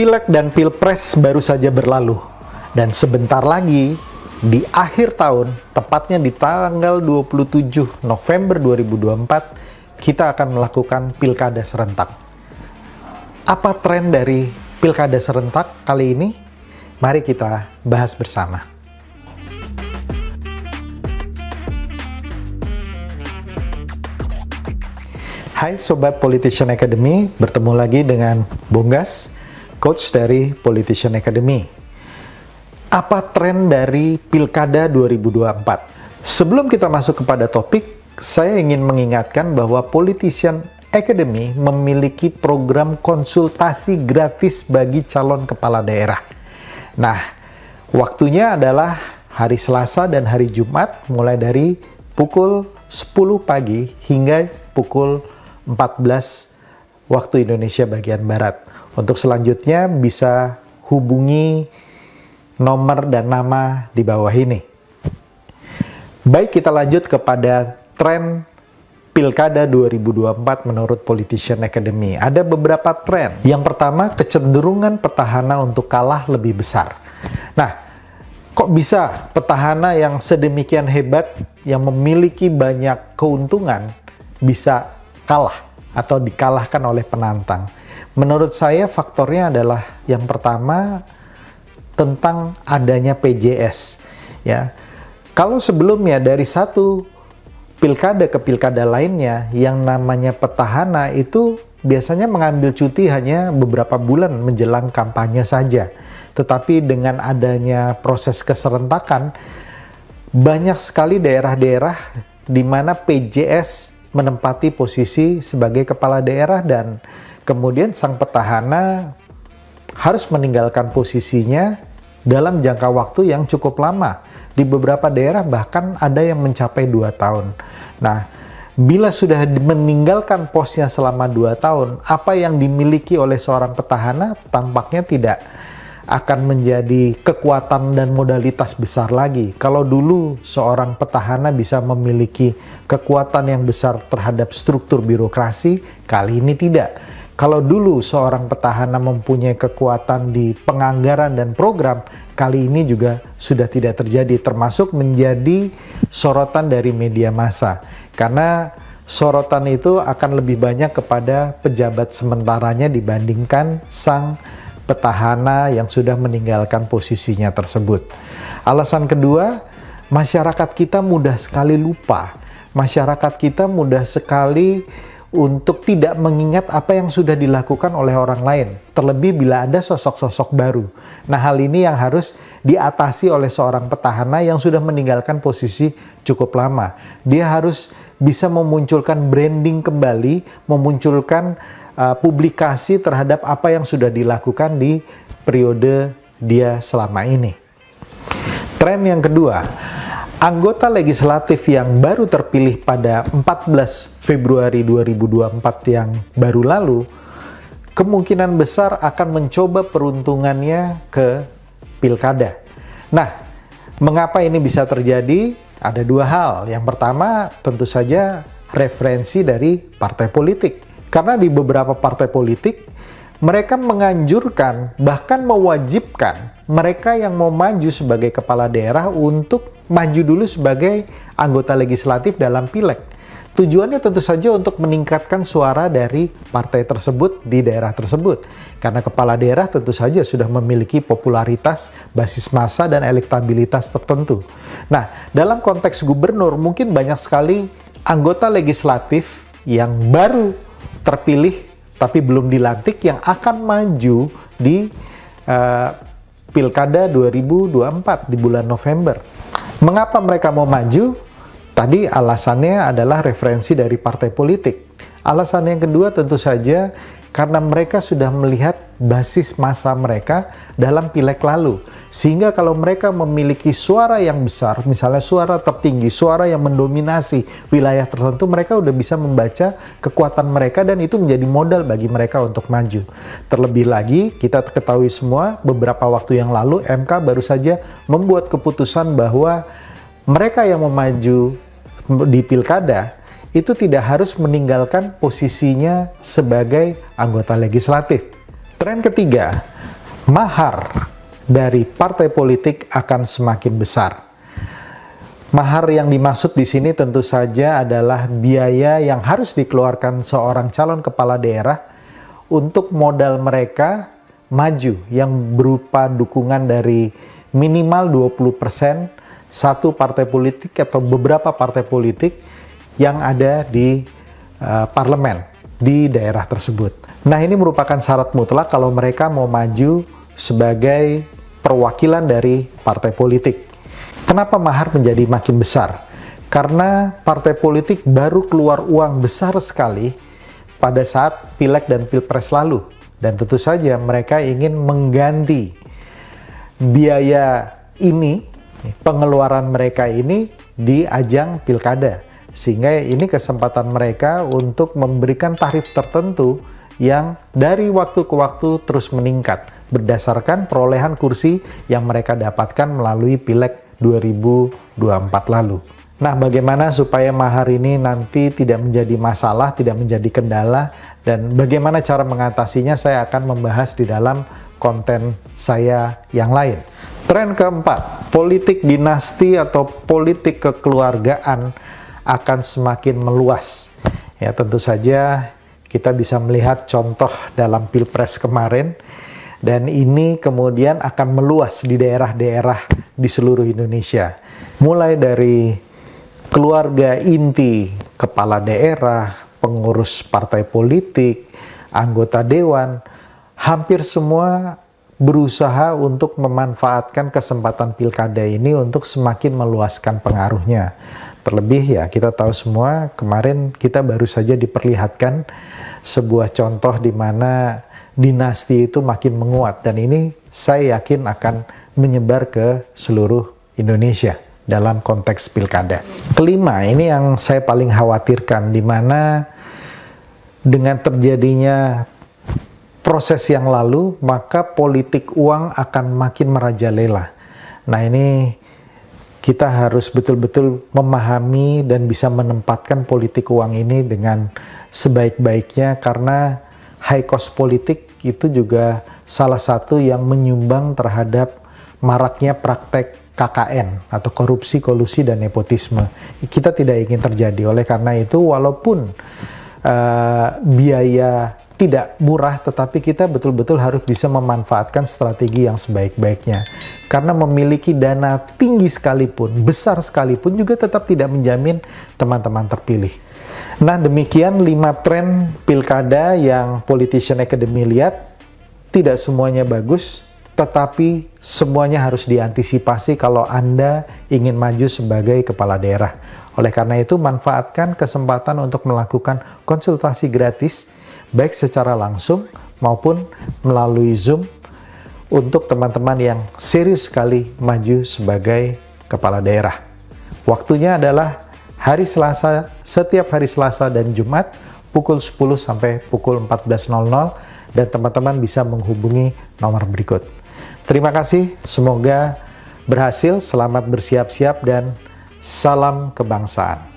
Pileg dan Pilpres baru saja berlalu, dan sebentar lagi di akhir tahun, tepatnya di tanggal 27 November 2024, kita akan melakukan pilkada serentak. Apa tren dari pilkada serentak kali ini? Mari kita bahas bersama. Hai Sobat Politician Academy, bertemu lagi dengan Bonggas, Coach dari Politician Academy. Apa tren dari Pilkada 2024? Sebelum kita masuk kepada topik, saya ingin mengingatkan bahwa Politician Academy memiliki program konsultasi gratis bagi calon kepala daerah. Nah, waktunya adalah hari Selasa dan hari Jumat, mulai dari pukul 10 pagi hingga pukul 14 waktu Indonesia bagian Barat. Untuk selanjutnya bisa hubungi nomor dan nama di bawah ini. Baik, kita lanjut kepada tren Pilkada 2024 menurut Politician Academy. Ada beberapa tren. Yang pertama, kecenderungan petahana untuk kalah lebih besar. Nah, kok bisa petahana yang sedemikian hebat, yang memiliki banyak keuntungan, bisa kalah atau dikalahkan oleh penantang? Menurut saya faktornya adalah yang pertama tentang adanya PJS. Ya, kalau sebelumnya dari satu pilkada ke pilkada lainnya yang namanya petahana itu biasanya mengambil cuti hanya beberapa bulan menjelang kampanye saja. Tetapi dengan adanya proses keserentakan, banyak sekali daerah-daerah di mana PJS menempati posisi sebagai kepala daerah dan kemudian sang petahana harus meninggalkan posisinya dalam jangka waktu yang cukup lama. Di beberapa daerah bahkan ada yang mencapai 2 tahun. Nah, bila sudah meninggalkan posnya selama 2 tahun, apa yang dimiliki oleh seorang petahana tampaknya tidak akan menjadi kekuatan dan modalitas besar lagi. Kalau dulu seorang petahana bisa memiliki kekuatan yang besar terhadap struktur birokrasi, kali ini tidak. Kalau dulu seorang petahana mempunyai kekuatan di penganggaran dan program, kali ini juga sudah tidak terjadi, termasuk menjadi sorotan dari media massa. Karena sorotan itu akan lebih banyak kepada pejabat sementaranya dibandingkan sang petahana yang sudah meninggalkan posisinya tersebut. Alasan kedua, masyarakat kita mudah sekali lupa. Masyarakat kita mudah sekali untuk tidak mengingat apa yang sudah dilakukan oleh orang lain, terlebih bila ada sosok-sosok baru. Nah, hal ini yang harus diatasi oleh seorang petahana yang sudah meninggalkan posisi cukup lama. Dia harus bisa memunculkan branding kembali, memunculkan publikasi terhadap apa yang sudah dilakukan di periode dia selama ini. Tren yang kedua, anggota legislatif yang baru terpilih pada 14 Februari 2024 yang baru lalu, kemungkinan besar akan mencoba peruntungannya ke pilkada. Nah, mengapa ini bisa terjadi? Ada 2 hal. Yang pertama, tentu saja referensi dari partai politik. Karena di beberapa partai politik, mereka menganjurkan, bahkan mewajibkan mereka yang mau maju sebagai kepala daerah untuk maju dulu sebagai anggota legislatif dalam pileg. Tujuannya tentu saja untuk meningkatkan suara dari partai tersebut di daerah tersebut. Karena kepala daerah tentu saja sudah memiliki popularitas, basis massa, dan elektabilitas tertentu. Nah, dalam konteks gubernur, mungkin banyak sekali anggota legislatif yang baru terpilih tapi belum dilantik yang akan maju di Pilkada 2024 di bulan November. Mengapa mereka mau maju? Tadi alasannya adalah referensi dari partai politik. Alasan yang kedua tentu saja karena mereka sudah melihat basis massa mereka dalam pileg lalu. Sehingga kalau mereka memiliki suara yang besar, misalnya suara tertinggi, suara yang mendominasi wilayah tertentu, mereka udah bisa membaca kekuatan mereka dan itu menjadi modal bagi mereka untuk maju. Terlebih lagi, kita ketahui semua beberapa waktu yang lalu MK baru saja membuat keputusan bahwa mereka yang mau maju di pilkada itu tidak harus meninggalkan posisinya sebagai anggota legislatif. Tren ketiga, mahar dari partai politik akan semakin besar. Mahar yang dimaksud di sini tentu saja adalah biaya yang harus dikeluarkan seorang calon kepala daerah untuk modal mereka maju yang berupa dukungan dari minimal 20% satu partai politik atau beberapa partai politik yang ada di parlemen di daerah tersebut. Nah, ini merupakan syarat mutlak kalau mereka mau maju sebagai perwakilan dari partai politik. Kenapa mahar menjadi makin besar? Karena partai politik baru keluar uang besar sekali pada saat Pileg dan Pilpres lalu. Dan tentu saja mereka ingin mengganti biaya ini, pengeluaran mereka ini di ajang Pilkada. Sehingga ini kesempatan mereka untuk memberikan tarif tertentu yang dari waktu ke waktu terus meningkat berdasarkan perolehan kursi yang mereka dapatkan melalui Pileg 2024 lalu. Nah, bagaimana supaya mahar ini nanti tidak menjadi masalah, tidak menjadi kendala, dan bagaimana cara mengatasinya saya akan membahas di dalam konten saya yang lain. Tren keempat, politik dinasti atau politik kekeluargaan akan semakin meluas. Ya, tentu saja kita bisa melihat contoh dalam Pilpres kemarin, dan ini kemudian akan meluas di daerah-daerah di seluruh Indonesia. Mulai dari keluarga inti, kepala daerah, pengurus partai politik, anggota dewan, hampir semua berusaha untuk memanfaatkan kesempatan pilkada ini untuk semakin meluaskan pengaruhnya. Terlebih ya kita tahu semua kemarin kita baru saja diperlihatkan sebuah contoh di mana dinasti itu makin menguat, dan ini saya yakin akan menyebar ke seluruh Indonesia dalam konteks pilkada. Kelima, ini yang saya paling khawatirkan, di mana dengan terjadinya proses yang lalu, maka politik uang akan makin merajalela. Nah, ini kita harus betul-betul memahami dan bisa menempatkan politik uang ini dengan sebaik-baiknya, karena high cost politik itu juga salah satu yang menyumbang terhadap maraknya praktek KKN atau korupsi, kolusi, dan nepotisme. Kita tidak ingin terjadi. Oleh karena itu, walaupun biaya tidak murah, tetapi kita betul-betul harus bisa memanfaatkan strategi yang sebaik-baiknya. Karena memiliki dana tinggi sekalipun, besar sekalipun, juga tetap tidak menjamin teman-teman terpilih. Nah, demikian 5 tren pilkada yang Politician Academy lihat. Tidak semuanya bagus, tetapi semuanya harus diantisipasi kalau Anda ingin maju sebagai kepala daerah. Oleh karena itu, manfaatkan kesempatan untuk melakukan konsultasi gratis, baik secara langsung maupun melalui Zoom, untuk teman-teman yang serius sekali maju sebagai kepala daerah. Waktunya adalah hari Selasa, setiap hari Selasa dan Jumat, pukul 10 sampai pukul 14.00, dan teman-teman bisa menghubungi nomor berikut. Terima kasih, semoga berhasil, selamat bersiap-siap, dan salam kebangsaan.